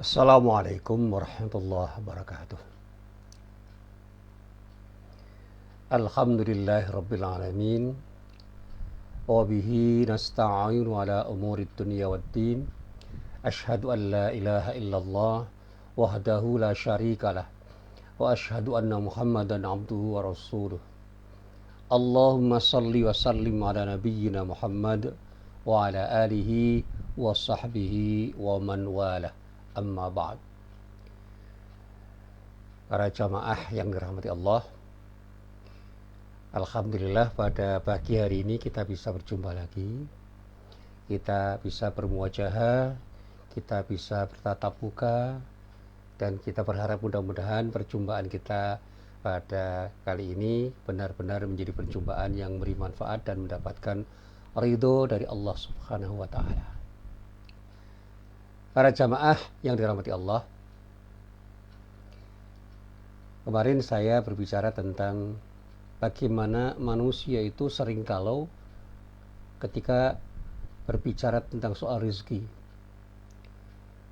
Assalamualaikum warahmatullahi wabarakatuh. Alhamdulillahi rabbil alamin. Wa bihi nasta'inu ala umurid dunya waddin. Ashhadu an la ilaha illallah wahdahu la syarikalah. Wa ashhadu anna Muhammadan abduhu wa rasuluh. Allahumma salli wa sallim ala nabiyyina Muhammad wa ala alihi wa sahbihi wa man walah. Amma ba'd. Para jamaah yang dirahmati Allah, alhamdulillah pada pagi hari ini kita bisa berjumpa lagi. Kita bisa bermuajahah, kita bisa bertatap muka, dan kita berharap mudah-mudahan perjumpaan kita pada kali ini benar-benar menjadi perjumpaan yang beri manfaat dan mendapatkan ridho dari Allah Subhanahu wa Ta'ala. Para jamaah yang dirahmati Allah, kemarin saya berbicara tentang bagaimana manusia itu seringkali ketika berbicara tentang soal rezeki.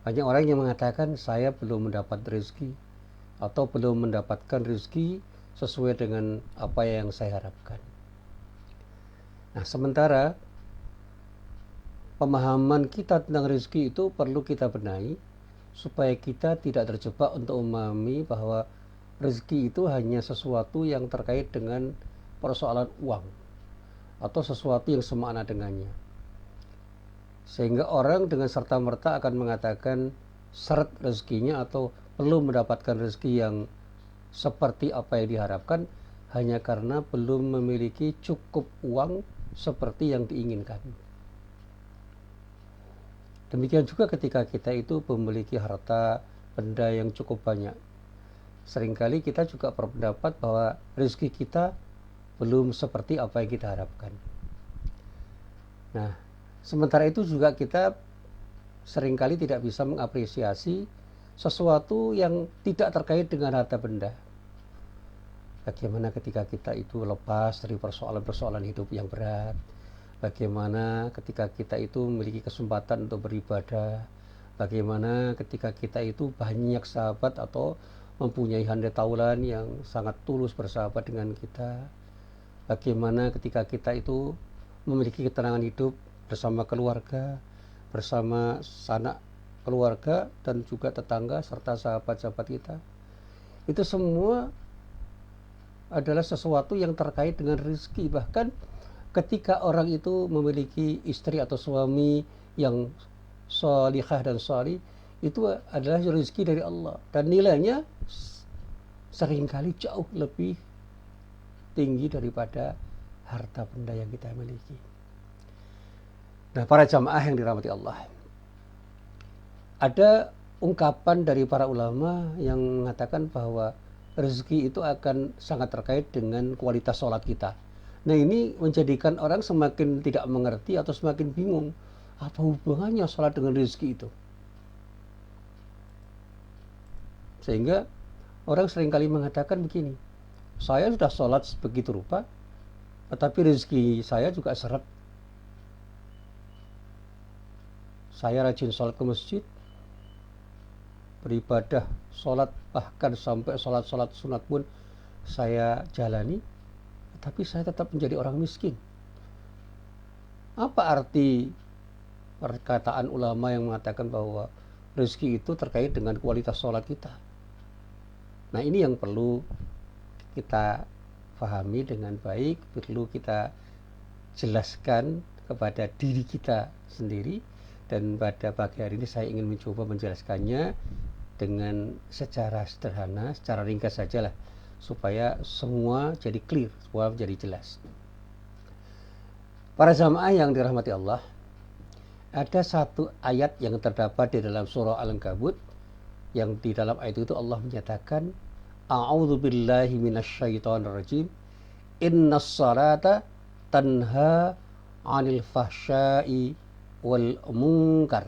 Banyak orang yang mengatakan saya belum mendapat rezeki atau belum mendapatkan rezeki sesuai dengan apa yang saya harapkan. Nah, sementara pemahaman kita tentang rezeki itu perlu kita benahi supaya kita tidak terjebak untuk memahami bahwa rezeki itu hanya sesuatu yang terkait dengan persoalan uang atau sesuatu yang semakna dengannya. Sehingga orang dengan serta-merta akan mengatakan syarat rezekinya atau perlu mendapatkan rezeki yang seperti apa yang diharapkan hanya karena belum memiliki cukup uang seperti yang diinginkan. Demikian juga ketika kita itu memiliki harta benda yang cukup banyak. Seringkali kita juga berpendapat bahwa rezeki kita belum seperti apa yang kita harapkan. Nah, sementara itu juga kita seringkali tidak bisa mengapresiasi sesuatu yang tidak terkait dengan harta benda. Bagaimana ketika kita itu lepas dari persoalan-persoalan hidup yang berat. Bagaimana ketika kita itu memiliki kesempatan untuk beribadah. Bagaimana ketika kita itu banyak sahabat atau mempunyai handai taulan yang sangat tulus bersahabat dengan kita. Bagaimana ketika kita itu memiliki ketenangan hidup bersama keluarga, bersama sanak keluarga dan juga tetangga serta sahabat-sahabat kita. Itu semua adalah sesuatu yang terkait dengan rezeki. Bahkan ketika orang itu memiliki istri atau suami yang sholihah dan sholih, itu adalah rezeki dari Allah dan nilainya seringkali jauh lebih tinggi daripada harta benda yang kita miliki. Nah, para jamaah yang dirahmati Allah, ada ungkapan dari para ulama yang mengatakan bahwa rezeki itu akan sangat terkait dengan kualitas sholat kita. Nah, ini menjadikan orang semakin tidak mengerti atau semakin bingung. Apa hubungannya sholat dengan rezeki itu? Sehingga orang seringkali mengatakan begini, saya sudah sholat begitu rupa, tetapi rezeki saya juga seret. Saya rajin sholat ke masjid, beribadah, sholat, bahkan sampai sholat-sholat sunat pun saya jalani, tapi saya tetap menjadi orang miskin. Apa arti perkataan ulama yang mengatakan bahwa rezeki itu terkait dengan kualitas sholat kita? Nah, ini yang perlu kita pahami dengan baik, perlu kita jelaskan kepada diri kita sendiri, dan pada pagi hari ini saya ingin mencoba menjelaskannya dengan secara sederhana, secara ringkas sajalah, supaya semua jadi clear, semua jadi jelas. Para jamaah yang dirahmati Allah, ada satu ayat yang terdapat di dalam surah Al-Ankabut, yang di dalam ayat itu Allah menyatakan, A'udzu billahi minasyaitonir rajim, innas salata tanha 'anil fahsya'i wal munkar.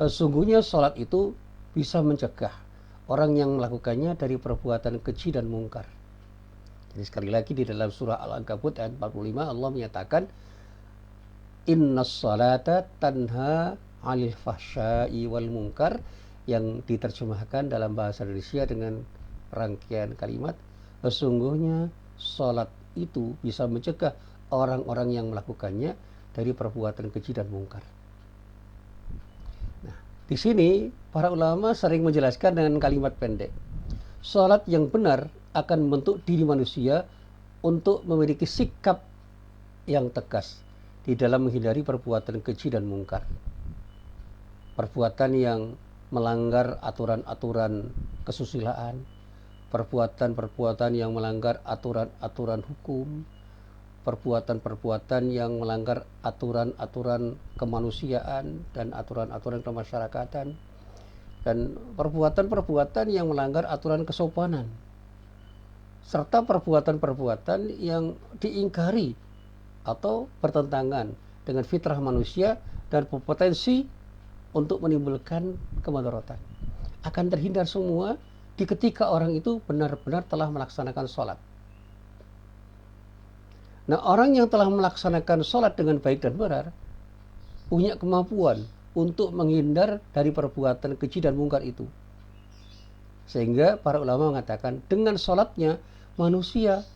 Sungguhnya salat itu bisa mencegah orang yang melakukannya dari perbuatan keji dan mungkar. Jadi sekali lagi di dalam surah Al-Ankabut ayat 45 Allah menyatakan innas salata tanha 'anil fahsya'i wal munkar, yang diterjemahkan dalam bahasa Indonesia dengan rangkaian kalimat, sesungguhnya sholat itu bisa mencegah orang-orang yang melakukannya dari perbuatan keji dan mungkar. Nah, di sini para ulama sering menjelaskan dengan kalimat pendek. Sholat yang benar akan membentuk diri manusia untuk memiliki sikap yang tegas di dalam menghindari perbuatan keji dan mungkar. Perbuatan yang melanggar aturan-aturan kesusilaan, perbuatan-perbuatan yang melanggar aturan-aturan hukum, perbuatan-perbuatan yang melanggar aturan-aturan kemanusiaan dan aturan-aturan kemasyarakatan, dan perbuatan-perbuatan yang melanggar aturan kesopanan, serta perbuatan-perbuatan yang diingkari atau bertentangan dengan fitrah manusia dan berpotensi untuk menimbulkan kemudaratan, akan terhindar semua ketika orang itu benar-benar telah melaksanakan sholat. Nah, orang yang telah melaksanakan sholat dengan baik dan benar punya kemampuan untuk menghindar dari perbuatan keji dan mungkar itu. Sehingga para ulama mengatakan dengan sholatnya manusia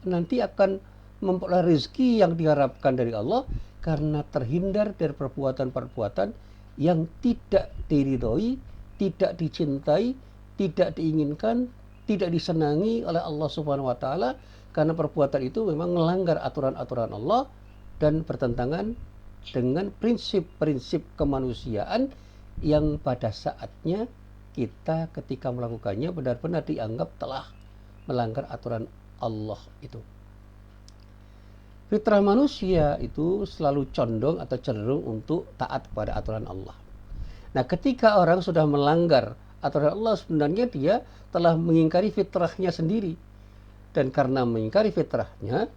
nanti akan memperoleh rezeki yang diharapkan dari Allah karena terhindar dari perbuatan-perbuatan yang tidak diridhoi, tidak dicintai, tidak diinginkan, tidak disenangi oleh Allah Subhanahu wa taala, karena perbuatan itu memang melanggar aturan-aturan Allah dan bertentangan dengan prinsip-prinsip kemanusiaan yang pada saatnya kita ketika melakukannya benar-benar dianggap telah melanggar aturan Allah itu. Fitrah manusia itu selalu condong atau cenderung untuk taat kepada aturan Allah. Nah, ketika orang sudah melanggar aturan Allah, sebenarnya dia telah mengingkari fitrahnya sendiri. Dan karena mengingkari fitrahnya,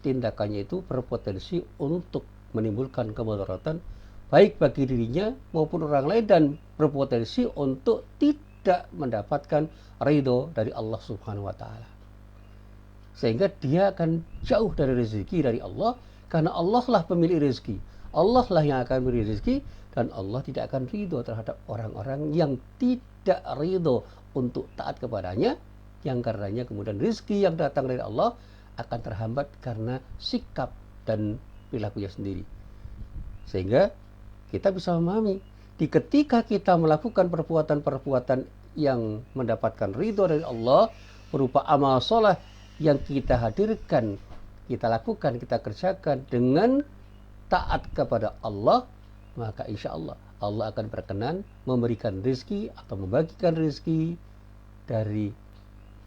tindakannya itu berpotensi untuk menimbulkan kemudaratan baik bagi dirinya maupun orang lain, dan berpotensi untuk tidak mendapatkan ridho dari Allah Subhanahu wa taala. Sehingga dia akan jauh dari rezeki dari Allah, karena Allah lah pemilik rezeki. Allah lah yang akan memberi rezeki, dan Allah tidak akan ridho terhadap orang-orang yang tidak ridho untuk taat kepadanya, yang karenanya kemudian rezeki yang datang dari Allah akan terhambat karena sikap dan perilakunya sendiri. Sehingga kita bisa memahami, ketika kita melakukan perbuatan-perbuatan yang mendapatkan ridho dari Allah berupa amal soleh yang kita hadirkan, kita lakukan, kita kerjakan dengan taat kepada Allah, maka insya Allah Allah akan berkenan memberikan rezeki atau membagikan rezeki dari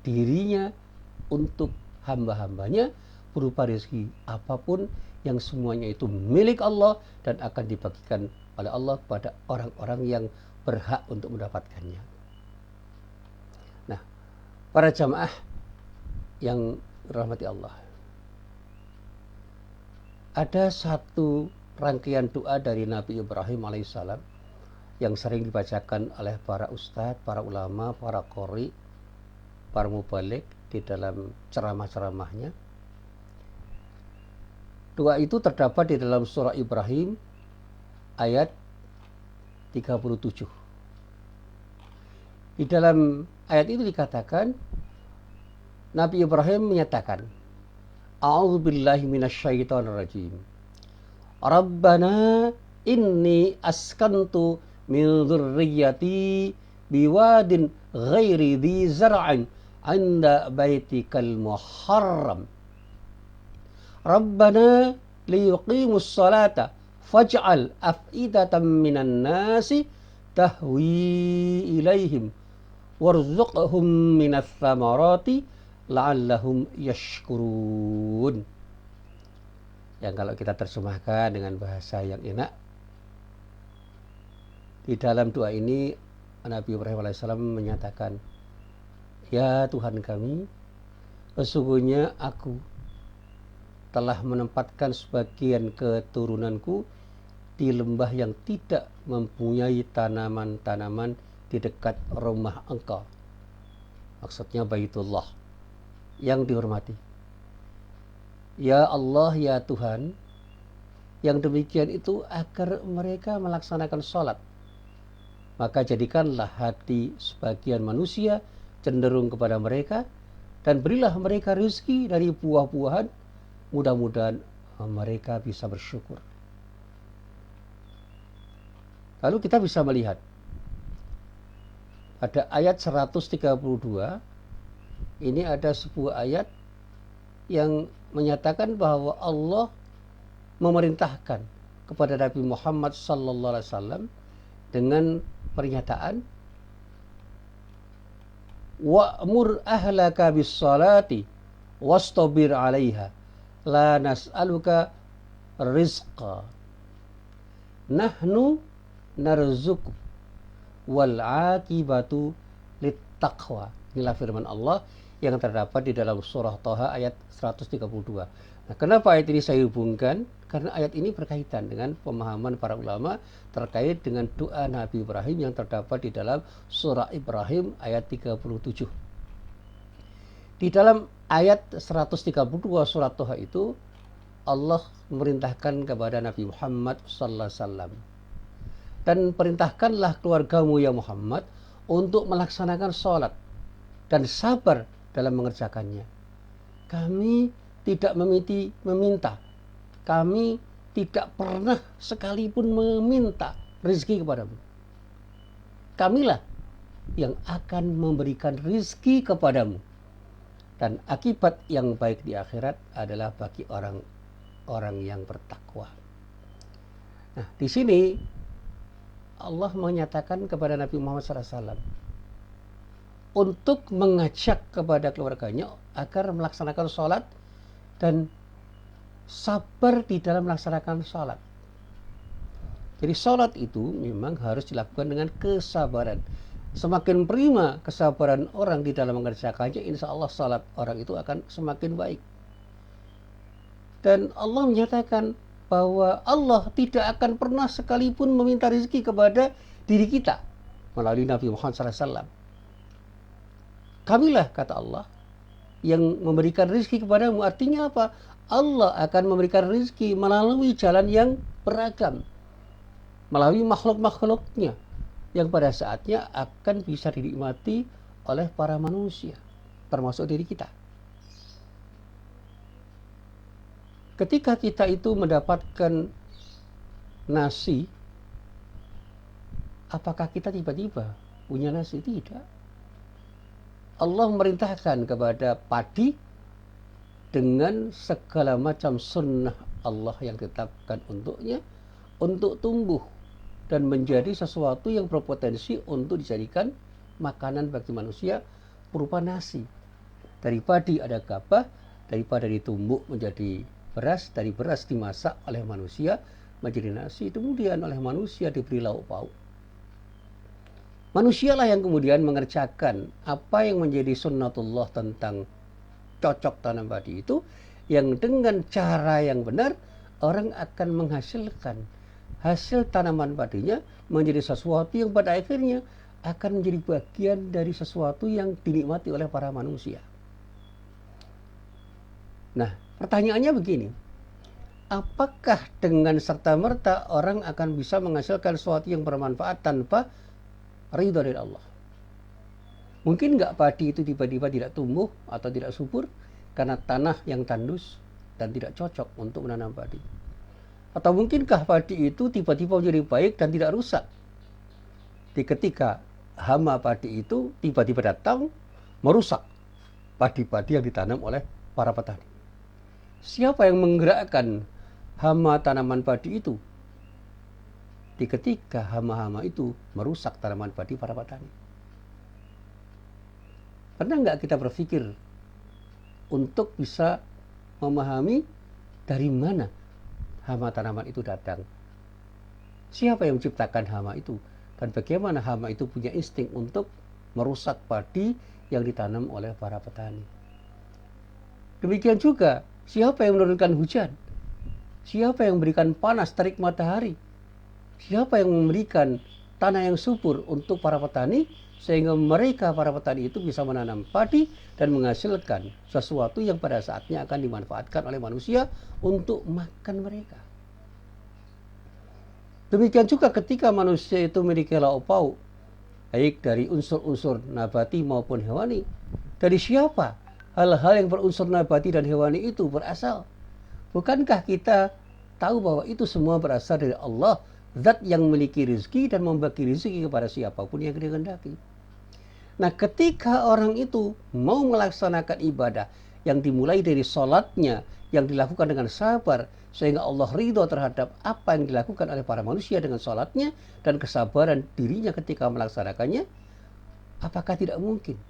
dirinya untuk hamba-hambanya berupa rezeki apapun yang semuanya itu milik Allah dan akan dibagikan oleh Allah kepada orang-orang yang berhak untuk mendapatkannya. Nah, para jamaah yang dirahmati Allah, ada satu rangkaian doa dari Nabi Ibrahim alaihissalam yang sering dibacakan oleh para ustadz, para ulama, para qori, para mubalik di dalam ceramah-ceramahnya. Doa itu terdapat di dalam surah Ibrahim ayat 37. Di dalam ayat itu dikatakan, Nabi Ibrahim menyatakan, A'udzubillahi minasyaitonirrajim. Rabbana inni askantu min dzurriyyati biwadin ghairi dzi zar'in 'inda baitikal muharram. Rabbana liyuqimus salata faj'al af'idatan minan nasi tahwi ilaihim warzuqhum minas thamarati la'allahum yashkurun. Yang kalau kita terjemahkan dengan bahasa yang enak, di dalam doa ini Nabi Ibrahim alaihissalam menyatakan, ya Tuhan kami, sesungguhnya aku telah menempatkan sebagian keturunanku di lembah yang tidak mempunyai tanaman-tanaman di dekat rumah Engkau. Maksudnya Baitullah yang dihormati. Ya Allah, ya Tuhan, yang demikian itu agar mereka melaksanakan sholat, maka jadikanlah hati sebagian manusia cenderung kepada mereka, dan berilah mereka rezeki dari buah-buahan, mudah-mudahan mereka bisa bersyukur. Lalu kita bisa melihat pada ayat 132, ini ada sebuah ayat yang menyatakan bahwa Allah memerintahkan kepada Nabi Muhammad SAW dengan pernyataan, wa'mur ahlaka bis salati wastabir 'alaiha la nas'aluka rizqa nahnu narzuqu wal 'aqibatu littaqwa. Inilah firman Allah yang terdapat di dalam surah Thaha ayat 132. Nah, kenapa ayat ini saya hubungkan? Karena ayat ini berkaitan dengan pemahaman para ulama terkait dengan doa Nabi Ibrahim yang terdapat di dalam surah Ibrahim ayat 37. Di dalam ayat 132 surat Thaha itu, Allah memerintahkan kepada Nabi Muhammad SAW, dan perintahkanlah keluargamu ya Muhammad untuk melaksanakan sholat dan sabar dalam mengerjakannya. Kami tidak meminta, kami tidak pernah sekalipun meminta rezeki kepadamu. Kamilah yang akan memberikan rezeki kepadamu, dan akibat yang baik di akhirat adalah bagi orang-orang yang bertakwa. Nah, di sini Allah menyatakan kepada Nabi Muhammad SAW untuk mengajak kepada keluarganya agar melaksanakan sholat dan sabar di dalam melaksanakan sholat. Jadi sholat itu memang harus dilakukan dengan kesabaran. Semakin prima kesabaran orang di dalam mengerjakannya, insya Allah sholat orang itu akan semakin baik. Dan Allah menyatakan bahwa Allah tidak akan pernah sekalipun meminta rezeki kepada diri kita melalui Nabi Muhammad SAW. Kamilah, kata Allah, yang memberikan rezeki kepadamu. Artinya apa? Allah akan memberikan rezeki melalui jalan yang beragam, melalui makhluk-makhluknya yang pada saatnya akan bisa dinikmati oleh para manusia, termasuk diri kita. Ketika kita itu mendapatkan nasi, apakah kita tiba-tiba punya nasi? Tidak. Allah memerintahkan kepada padi dengan segala macam sunnah Allah yang ditetapkan untuknya untuk tumbuh dan menjadi sesuatu yang berpotensi untuk dijadikan makanan bagi manusia berupa nasi. Dari padi ada gabah, daripada ditumbuk menjadi beras, dari beras dimasak oleh manusia menjadi nasi, kemudian oleh manusia diberi lauk pauk. Manusialah yang kemudian mengerjakan apa yang menjadi sunnatullah tentang cocok tanam padi itu, yang dengan cara yang benar orang akan menghasilkan hasil tanaman padinya menjadi sesuatu yang pada akhirnya akan menjadi bagian dari sesuatu yang dinikmati oleh para manusia. Nah, pertanyaannya begini, apakah dengan serta-merta orang akan bisa menghasilkan sesuatu yang bermanfaat tanpa ridha dari Allah? Mungkin nggak padi itu tiba-tiba tidak tumbuh atau tidak subur karena tanah yang tandus dan tidak cocok untuk menanam padi? Atau mungkinkah padi itu tiba-tiba menjadi baik dan tidak rusak ketika hama padi itu tiba-tiba datang merusak padi-padi yang ditanam oleh para petani? Siapa yang menggerakkan hama tanaman padi itu ketika hama-hama itu merusak tanaman padi para petani? Pernah nggak kita berpikir untuk bisa memahami dari mana hama tanaman itu datang? Siapa yang menciptakan hama itu? Dan bagaimana hama itu punya insting untuk merusak padi yang ditanam oleh para petani? Demikian juga, siapa yang menurunkan hujan? Siapa yang memberikan panas terik matahari? Siapa yang memberikan tanah yang subur untuk para petani, sehingga mereka para petani itu bisa menanam padi dan menghasilkan sesuatu yang pada saatnya akan dimanfaatkan oleh manusia untuk makan mereka? Demikian juga ketika manusia itu memiliki lauk pauk, baik dari unsur-unsur nabati maupun hewani. Dari siapa hal-hal yang berunsur nabati dan hewani itu berasal? Bukankah kita tahu bahwa itu semua berasal dari Allah, zat yang memiliki rezeki dan membagi rezeki kepada siapapun yang dikehendaki. Nah, ketika orang itu mau melaksanakan ibadah yang dimulai dari sholatnya, yang dilakukan dengan sabar, sehingga Allah ridho terhadap apa yang dilakukan oleh para manusia dengan sholatnya dan kesabaran dirinya ketika melaksanakannya, apakah tidak mungkin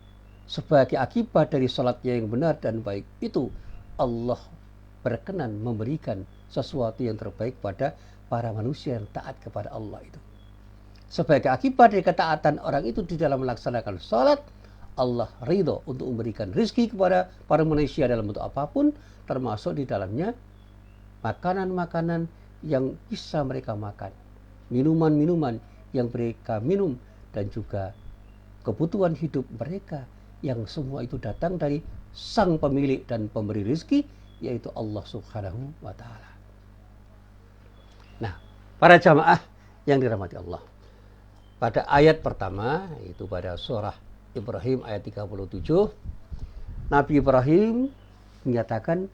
sebagai akibat dari sholatnya yang benar dan baik itu, Allah berkenan memberikan sesuatu yang terbaik pada para manusia yang taat kepada Allah itu. Sebagai akibat dari ketaatan orang itu di dalam melaksanakan sholat, Allah ridho untuk memberikan rezeki kepada para manusia dalam bentuk apapun, termasuk di dalamnya makanan-makanan yang bisa mereka makan, minuman-minuman yang mereka minum, dan juga kebutuhan hidup mereka yang semua itu datang dari sang pemilik dan pemberi rezeki, yaitu Allah Subhanahu wa Ta'ala. Nah, para jamaah yang dirahmati Allah, pada ayat pertama, yaitu pada surah Ibrahim ayat 37, Nabi Ibrahim menyatakan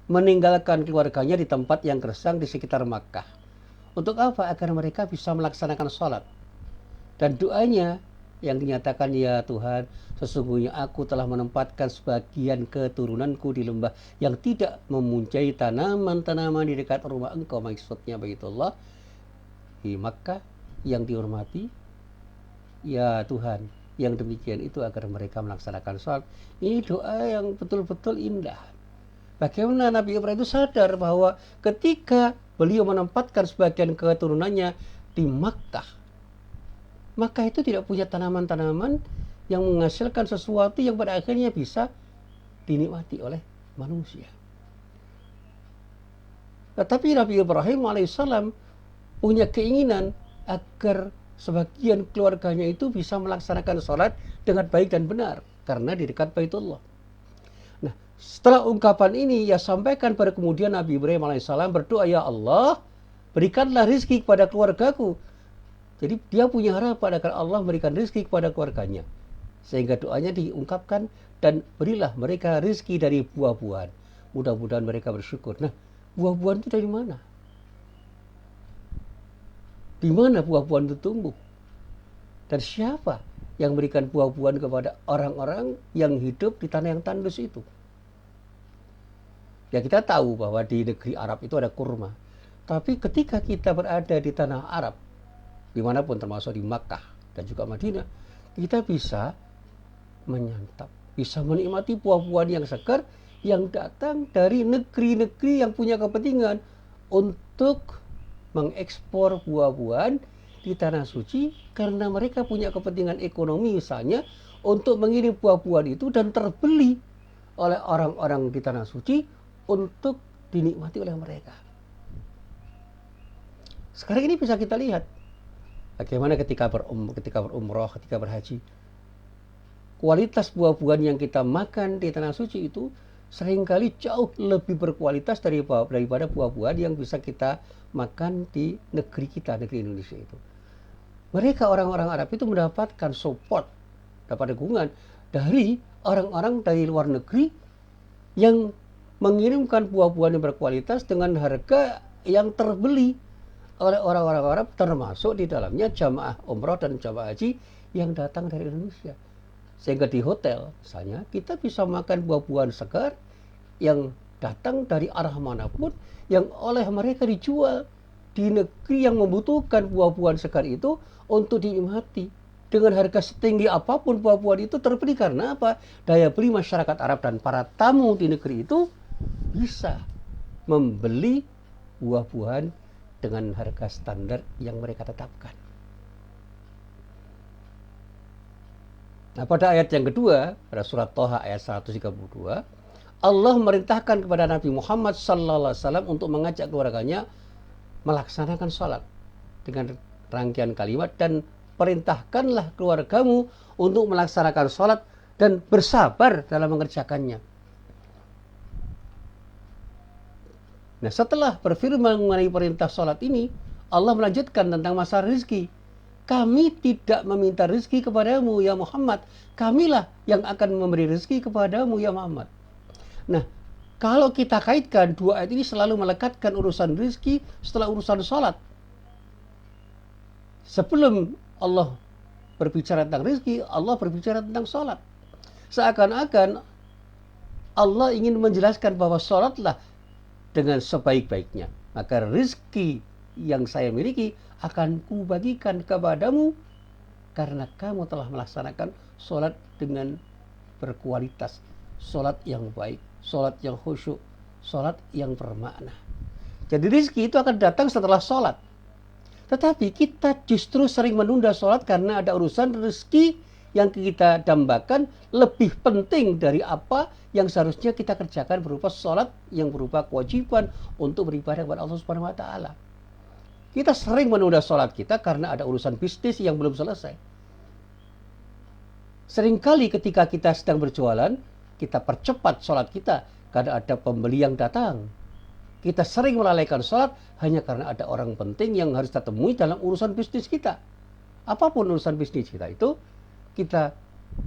meninggalkan keluarganya di tempat yang gersang di sekitar Makkah. Untuk apa? Agar mereka bisa melaksanakan sholat. Dan doanya yang dinyatakan, ya Tuhan, sesungguhnya aku telah menempatkan sebagian keturunanku di lembah yang tidak memuncai tanaman-tanaman di dekat rumah engkau, maksudnya Baitullah di Makkah yang dihormati. Ya Tuhan, yang demikian itu agar mereka melaksanakan sholat. Ini doa yang betul-betul indah. Bagaimana Nabi Ibrahim itu sadar bahwa ketika beliau menempatkan sebagian keturunannya di Makkah, maka itu tidak punya tanaman-tanaman yang menghasilkan sesuatu yang pada akhirnya bisa dinikmati oleh manusia. Tetapi Nabi Ibrahim alaihissalam punya keinginan agar sebagian keluarganya itu bisa melaksanakan sholat dengan baik dan benar karena di dekat Baitullah. Nah, setelah ungkapan ini ia sampaikan pada kemudian Nabi Ibrahim alaihissalam berdoa, ya Allah, berikanlah rezeki kepada keluargaku. Jadi dia punya harapan agar Allah memberikan rezeki kepada keluarganya, sehingga doanya diungkapkan, dan berilah mereka rezeki dari buah-buahan. Mudah-mudahan mereka bersyukur. Nah, buah-buahan itu dari mana? Di mana buah-buahan itu tumbuh? Dan siapa yang memberikan buah-buahan kepada orang-orang yang hidup di tanah yang tandus itu? Ya, kita tahu bahwa di negeri Arab itu ada kurma. Tapi ketika kita berada di tanah Arab, dimanapun termasuk di Makkah dan juga Madinah, kita bisa menyantap, bisa menikmati buah-buahan yang segar yang datang dari negeri-negeri yang punya kepentingan untuk mengekspor buah-buahan di tanah suci, karena mereka punya kepentingan ekonomi misalnya untuk mengirim buah-buahan itu dan terbeli oleh orang-orang di tanah suci untuk dinikmati oleh mereka. Sekarang ini bisa kita lihat bagaimana ketika berumrah, ketika berhaji, kualitas buah-buahan yang kita makan di tanah suci itu seringkali jauh lebih berkualitas daripada buah-buahan yang bisa kita makan di negeri kita, negeri Indonesia itu. Mereka orang-orang Arab itu mendapatkan support, dapat dukungan dari orang-orang dari luar negeri yang mengirimkan buah-buahan yang berkualitas dengan harga yang terbeli oleh orang-orang Arab, termasuk di dalamnya jamaah umrah dan jamaah haji yang datang dari Indonesia. Sehingga di hotel misalnya kita bisa makan buah-buahan segar yang datang dari arah manapun, yang oleh mereka dijual di negeri yang membutuhkan buah-buahan segar itu untuk dinikmati dengan harga setinggi apapun. Buah-buahan itu terbeli karena apa? Daya beli masyarakat Arab dan para tamu di negeri itu bisa membeli buah-buahan dengan harga standar yang mereka tetapkan. Nah, pada ayat yang kedua, pada surat Thaha ayat 132, Allah memerintahkan kepada Nabi Muhammad SAW untuk mengajak keluarganya melaksanakan sholat dengan rangkaian kalimat, dan perintahkanlah keluargamu untuk melaksanakan sholat dan bersabar dalam mengerjakannya. Nah, setelah berfirman mengenai perintah sholat ini, Allah melanjutkan tentang masalah rezeki. kami tidak meminta rezeki kepadamu ya Muhammad, kamilah yang akan memberi rezeki kepadamu ya Muhammad. Nah, kalau kita kaitkan dua ayat ini selalu melekatkan urusan rezeki setelah urusan sholat. Sebelum Allah berbicara tentang rezeki, Allah berbicara tentang sholat. Seakan-akan Allah ingin menjelaskan bahwa sholatlah dengan sebaik-baiknya. Maka rezeki yang saya miliki akan kubagikan kepadamu karena kamu telah melaksanakan sholat dengan berkualitas, sholat yang baik, sholat yang khusyuk, sholat yang bermakna. Jadi rezeki itu akan datang setelah sholat. Tetapi kita justru sering menunda sholat karena ada urusan rezeki yang kita dambakan lebih penting dari apa yang seharusnya kita kerjakan berupa sholat yang berupa kewajiban untuk beribadah kepada Allah Subhanahu wa Ta'ala. Kita sering menunda sholat kita karena ada urusan bisnis yang belum selesai. Seringkali ketika kita sedang berjualan, kita percepat sholat kita karena ada pembeli yang datang. Kita sering melalaikan sholat hanya karena ada orang penting yang harus kita temui dalam urusan bisnis kita. Apapun urusan bisnis kita itu, kita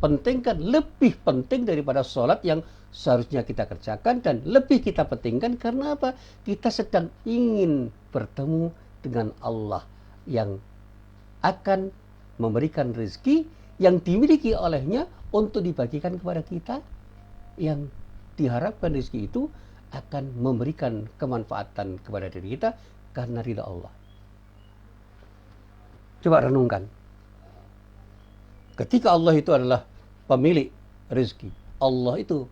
pentingkan, lebih penting daripada sholat yang seharusnya kita kerjakan, dan lebih kita pentingkan karena apa? Kita sedang ingin bertemu dengan Allah yang akan memberikan rezeki yang dimiliki olehnya untuk dibagikan kepada kita, yang diharapkan rezeki itu akan memberikan kemanfaatan kepada diri kita karena ridha Allah. Coba renungkan. Ketika Allah itu adalah pemilik rezeki, Allah itu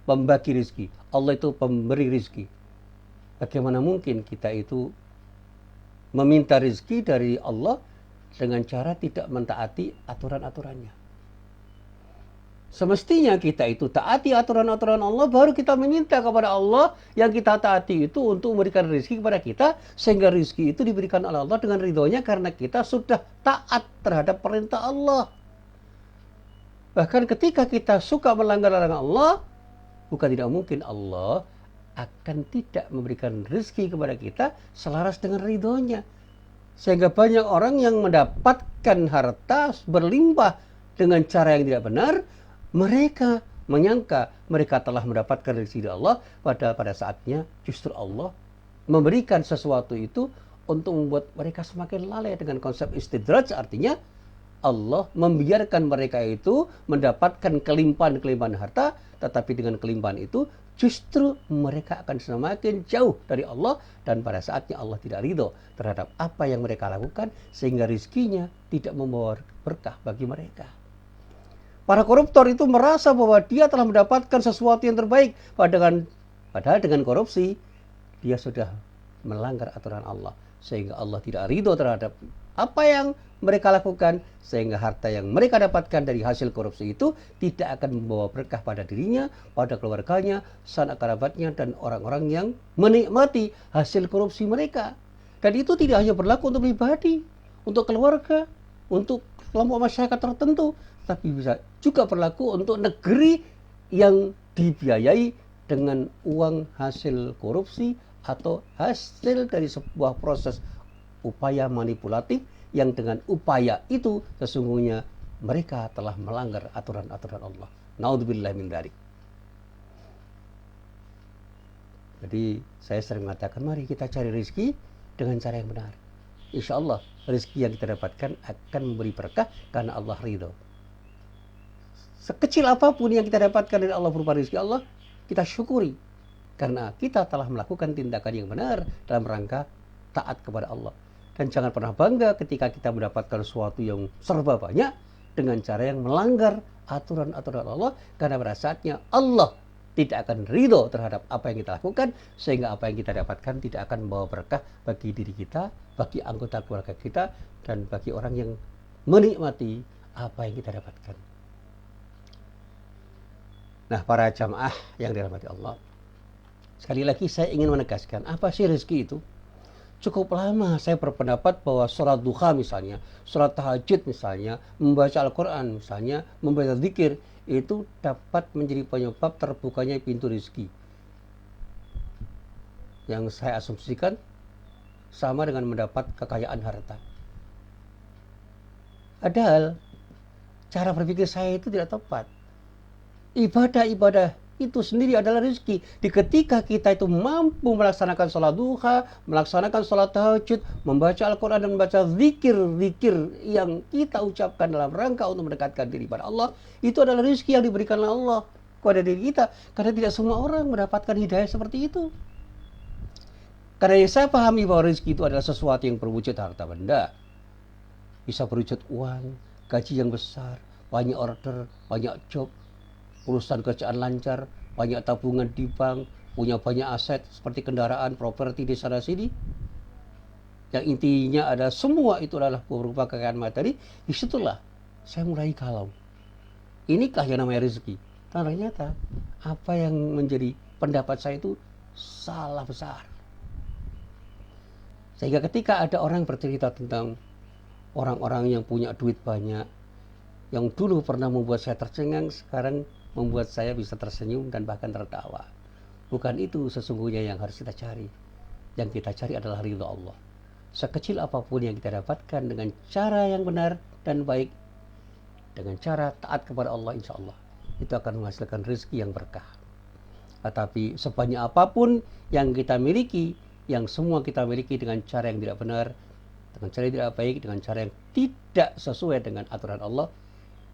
pembagi rezeki, Allah itu pemberi rezeki, bagaimana mungkin kita itu meminta rezeki dari Allah dengan cara tidak mentaati aturan-aturannya? Semestinya kita itu taati aturan-aturan Allah, baru kita meminta kepada Allah yang kita taati itu untuk memberikan rezeki kepada kita, sehingga rezeki itu diberikan oleh Allah dengan ridhonya karena kita sudah taat terhadap perintah Allah. Bahkan ketika kita suka melanggar larangan Allah, bukan tidak mungkin Allah akan tidak memberikan rezeki kepada kita selaras dengan ridhonya. Sehingga banyak orang yang mendapatkan harta berlimpah dengan cara yang tidak benar, mereka menyangka mereka telah mendapatkan rezeki dari Allah, pada saatnya justru Allah memberikan sesuatu itu untuk membuat mereka semakin lalai dengan konsep istidraj. Artinya Allah membiarkan mereka itu mendapatkan kelimpahan-kelimpahan harta, tetapi dengan kelimpahan itu justru mereka akan semakin jauh dari Allah, dan pada saatnya Allah tidak ridho terhadap apa yang mereka lakukan, sehingga rezekinya tidak membawa berkah bagi mereka. Para koruptor itu merasa bahwa dia telah mendapatkan sesuatu yang terbaik, padahal dengan korupsi dia sudah melanggar aturan Allah, sehingga Allah tidak ridho terhadap apa yang mereka lakukan, sehingga harta yang mereka dapatkan dari hasil korupsi itu tidak akan membawa berkah pada dirinya, pada keluarganya, sanak kerabatnya, dan orang-orang yang menikmati hasil korupsi mereka. Dan itu tidak hanya berlaku untuk pribadi, untuk keluarga, untuk kelompok masyarakat tertentu, tapi bisa juga berlaku untuk negeri yang dibiayai dengan uang hasil korupsi atau hasil dari sebuah proses upaya manipulatif, yang dengan upaya itu sesungguhnya mereka telah melanggar aturan-aturan Allah. Naudzubillah min dzalik. Jadi saya sering mengatakan, mari kita cari rezeki dengan cara yang benar. Insya Allah rezeki yang kita dapatkan akan memberi berkah karena Allah ridho. Sekecil apapun yang kita dapatkan dari Allah berupa rezeki Allah, kita syukuri karena kita telah melakukan tindakan yang benar dalam rangka taat kepada Allah. Dan jangan pernah bangga ketika kita mendapatkan sesuatu yang serba banyak dengan cara yang melanggar aturan-aturan Allah, karena pada saatnya Allah tidak akan ridho terhadap apa yang kita lakukan, sehingga apa yang kita dapatkan tidak akan membawa berkah bagi diri kita, bagi anggota keluarga kita, dan bagi orang yang menikmati apa yang kita dapatkan. Nah, para jamaah yang dirahmati Allah, sekali lagi saya ingin menegaskan, apa sih rezeki itu? Cukup lama saya berpendapat bahwa sholat duha misalnya, sholat tahajud misalnya, membaca Al-Quran misalnya, membaca zikir, itu dapat menjadi penyebab terbukanya pintu rezeki. Yang saya asumsikan sama dengan mendapat kekayaan harta. Padahal cara berpikir saya itu tidak tepat. Ibadah-ibadah itu sendiri adalah rezeki. Ketika kita itu mampu melaksanakan sholat duha, melaksanakan sholat tahajud, membaca Al-Quran dan membaca zikir-zikir yang kita ucapkan dalam rangka untuk mendekatkan diri pada Allah, itu adalah rezeki yang diberikan oleh Allah kepada diri kita. Karena tidak semua orang mendapatkan hidayah seperti itu. Karena yang saya pahami bahwa rezeki itu adalah sesuatu yang berwujud harta benda. Bisa berwujud uang, gaji yang besar, banyak order, banyak job, urusan kerjaan lancar, banyak tabungan di bank, punya banyak aset seperti kendaraan, properti di sana sini. Yang intinya ada semua itu adalah berupa kekayaan materi. Disitulah saya mulai galau. Inikah yang namanya rezeki? Ternyata apa yang menjadi pendapat saya itu salah besar. Sehingga ketika ada orang bercerita tentang orang-orang yang punya duit banyak, yang dulu pernah membuat saya tercengang, sekarang membuat saya bisa tersenyum dan bahkan tertawa. Bukan itu sesungguhnya yang harus kita cari. Yang kita cari adalah ridha Allah. Sekecil apapun yang kita dapatkan dengan cara yang benar dan baik, dengan cara taat kepada Allah, insya Allah itu akan menghasilkan rezeki yang berkah. Tetapi sebanyak apapun yang kita miliki, yang semua kita miliki dengan cara yang tidak benar, dengan cara yang tidak baik, dengan cara yang tidak sesuai dengan aturan Allah,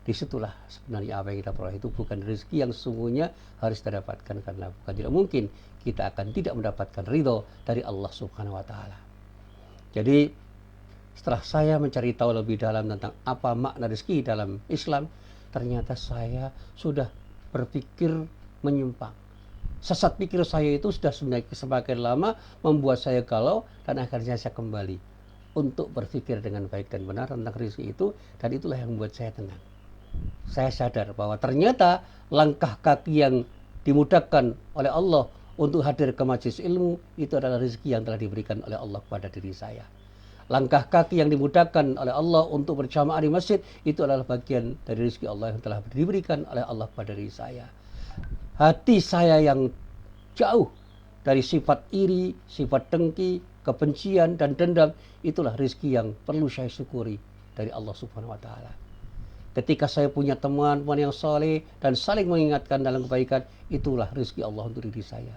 disitulah sebenarnya apa yang kita peroleh itu bukan rezeki yang sesungguhnya harus kita dapatkan, karena bukan tidak mungkin kita akan tidak mendapatkan ridho dari Allah Subhanahu wa Ta'ala. Jadi setelah saya mencari tahu lebih dalam tentang apa makna rezeki dalam Islam, ternyata saya sudah berpikir menyimpang. Sesat pikir saya itu sudah semakin lama membuat saya galau, dan akhirnya saya kembali untuk berpikir dengan baik dan benar tentang rezeki itu, dan itulah yang membuat saya tenang. Saya sadar bahwa ternyata langkah kaki yang dimudahkan oleh Allah untuk hadir ke majelis ilmu itu adalah rezeki yang telah diberikan oleh Allah kepada diri saya. Langkah kaki yang dimudahkan oleh Allah untuk berjamaah di masjid itu adalah bagian dari rezeki Allah yang telah diberikan oleh Allah kepada diri saya. Hati saya yang jauh dari sifat iri, sifat dengki, kebencian dan dendam, itulah rezeki yang perlu saya syukuri dari Allah Subhanahu wa Ta'ala. Ketika saya punya teman-teman yang saleh dan saling mengingatkan dalam kebaikan, itulah rezeki Allah untuk diri saya.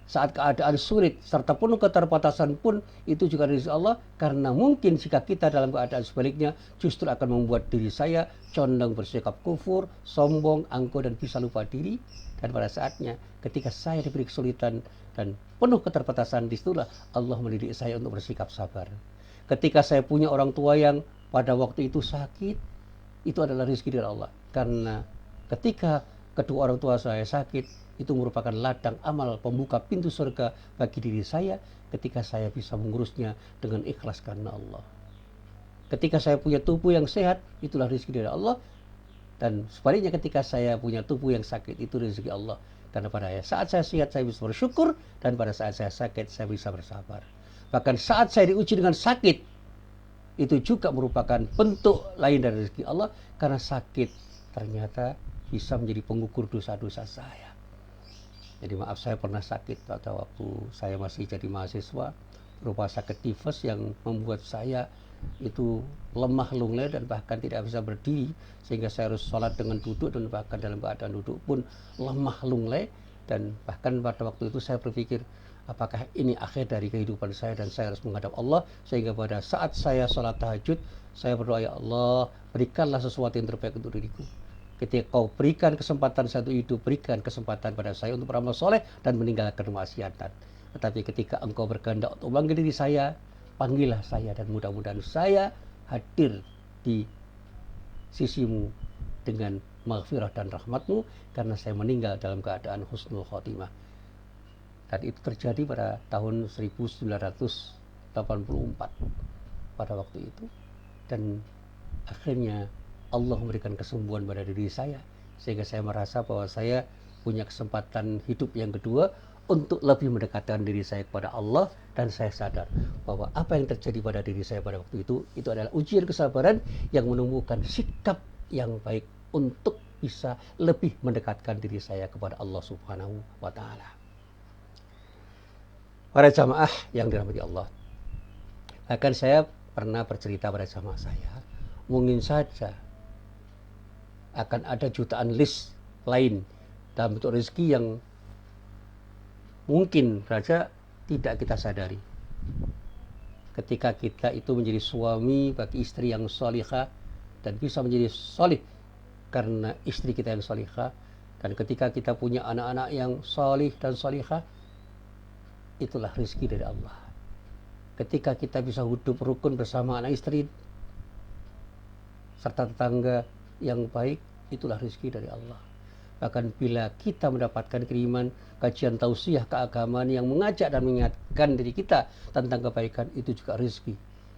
Saat keadaan sulit serta penuh keterbatasan pun itu juga rezeki Allah, karena mungkin jika kita dalam keadaan sebaliknya justru akan membuat diri saya condong bersikap kufur, sombong, angkuh dan bisa lupa diri. Dan pada saatnya ketika saya diberi kesulitan dan penuh keterbatasan, disitulah Allah mendidik saya untuk bersikap sabar. Ketika saya punya orang tua yang pada waktu itu sakit, itu adalah rezeki dari Allah, karena ketika kedua orang tua saya sakit, itu merupakan ladang amal pembuka pintu surga bagi diri saya ketika saya bisa mengurusnya dengan ikhlas karena Allah. Ketika saya punya tubuh yang sehat, itulah rezeki dari Allah. Dan sebaliknya ketika saya punya tubuh yang sakit, itu rezeki Allah. Karena pada saat saya sehat, saya bisa bersyukur. Dan pada saat saya sakit, saya bisa bersabar. Bahkan saat saya diuji dengan sakit, itu juga merupakan bentuk lain dari rezeki Allah. Karena sakit ternyata bisa menjadi pengukur dosa-dosa saya. Jadi maaf, saya pernah sakit pada waktu saya masih jadi mahasiswa, berupa sakit tifus yang membuat saya itu lemah lunglai dan bahkan tidak bisa berdiri, sehingga saya harus sholat dengan duduk, dan bahkan dalam keadaan duduk pun lemah lunglai. Dan bahkan pada waktu itu saya berpikir, apakah ini akhir dari kehidupan saya dan saya harus menghadap Allah. Sehingga pada saat saya sholat tahajud, saya berdoa, ya Allah, berikanlah sesuatu yang terbaik untuk diriku. Ketika kau berikan kesempatan satu hidup, berikan kesempatan pada saya untuk beramal soleh dan meninggalkan kemaksiatan. Tetapi ketika engkau berkehendak untuk memanggil diri saya, panggillah saya, dan mudah-mudahan saya hadir di sisimu dengan maghfirah dan rahmatmu, karena saya meninggal dalam keadaan husnul khotimah. Dan itu terjadi pada tahun 1984 pada waktu itu. Dan akhirnya Allah memberikan kesembuhan pada diri saya, sehingga saya merasa bahwa saya punya kesempatan hidup yang kedua untuk lebih mendekatkan diri saya kepada Allah. Dan saya sadar bahwa apa yang terjadi pada diri saya pada waktu itu adalah ujian kesabaran yang menumbuhkan sikap yang baik untuk bisa lebih mendekatkan diri saya kepada Allah Subhanahu wa Ta'ala. Para jamaah yang dirahmati Allah, bahkan saya pernah bercerita pada jamaah saya, mungkin saja akan ada jutaan list lain dalam bentuk rezeki yang mungkin saja tidak kita sadari. Ketika kita itu menjadi suami bagi istri yang salihah dan bisa menjadi salih karena istri kita yang salihah, dan ketika kita punya anak-anak yang salih dan salihah, itulah rezeki dari Allah. Ketika kita bisa hidup rukun bersama anak istri serta tetangga yang baik, itulah rezeki dari Allah. Bahkan bila kita mendapatkan kiriman kajian tausiah keagamaan yang mengajak dan mengingatkan diri kita tentang kebaikan, itu juga rezeki.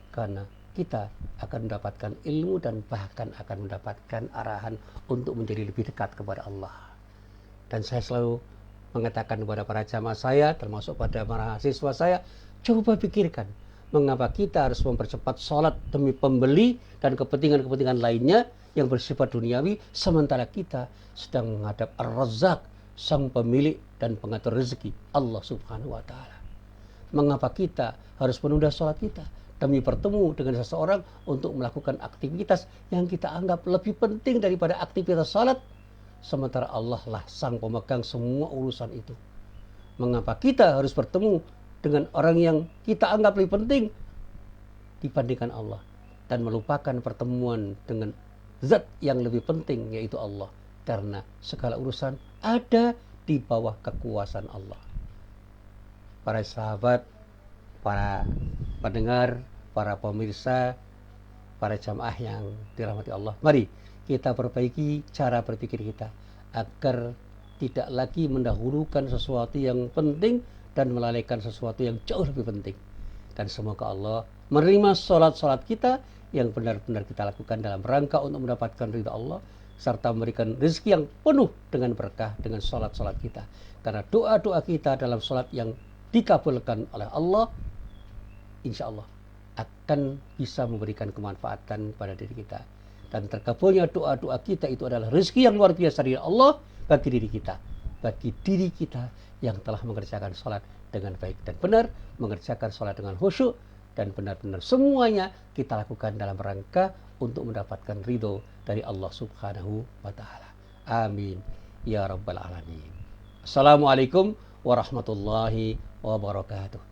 Karena kita akan mendapatkan ilmu dan bahkan akan mendapatkan arahan untuk menjadi lebih dekat kepada Allah. Dan saya selalu mengatakan kepada para jamaah saya, termasuk pada mahasiswa saya, coba pikirkan mengapa kita harus mempercepat sholat demi pembeli dan kepentingan-kepentingan lainnya yang bersifat duniawi, sementara kita sedang menghadap Ar-Razzaq, sang pemilik dan pengatur rezeki, Allah Subhanahu wa Ta'ala. Mengapa kita harus menunda sholat kita demi bertemu dengan seseorang untuk melakukan aktivitas yang kita anggap lebih penting daripada aktivitas sholat, sementara Allah lah sang pemegang semua urusan itu. Mengapa kita harus bertemu dengan orang yang kita anggap lebih penting dibandingkan Allah dan melupakan pertemuan dengan zat yang lebih penting, yaitu Allah, karena segala urusan ada di bawah kekuasaan Allah. Para sahabat, para pendengar, para pemirsa, para jamaah yang dirahmati Allah, mari kita perbaiki cara berpikir kita agar tidak lagi mendahulukan sesuatu yang penting dan melalaikan sesuatu yang jauh lebih penting. Dan semoga Allah menerima sholat-sholat kita yang benar-benar kita lakukan dalam rangka untuk mendapatkan ridha Allah, serta memberikan rezeki yang penuh dengan berkah dengan sholat-sholat kita. Karena doa-doa kita dalam sholat yang dikabulkan oleh Allah, insya Allah akan bisa memberikan kemanfaatan pada diri kita. Dan terkabulnya doa-doa kita itu adalah rezeki yang luar biasa dari Allah bagi diri kita. Bagi diri kita yang telah mengerjakan sholat dengan baik dan benar, mengerjakan sholat dengan khusyuk, dan benar-benar semuanya kita lakukan dalam rangka untuk mendapatkan ridho dari Allah Subhanahu wa Ta'ala. Amin ya rabbal alamin. Assalamualaikum warahmatullahi wabarakatuh.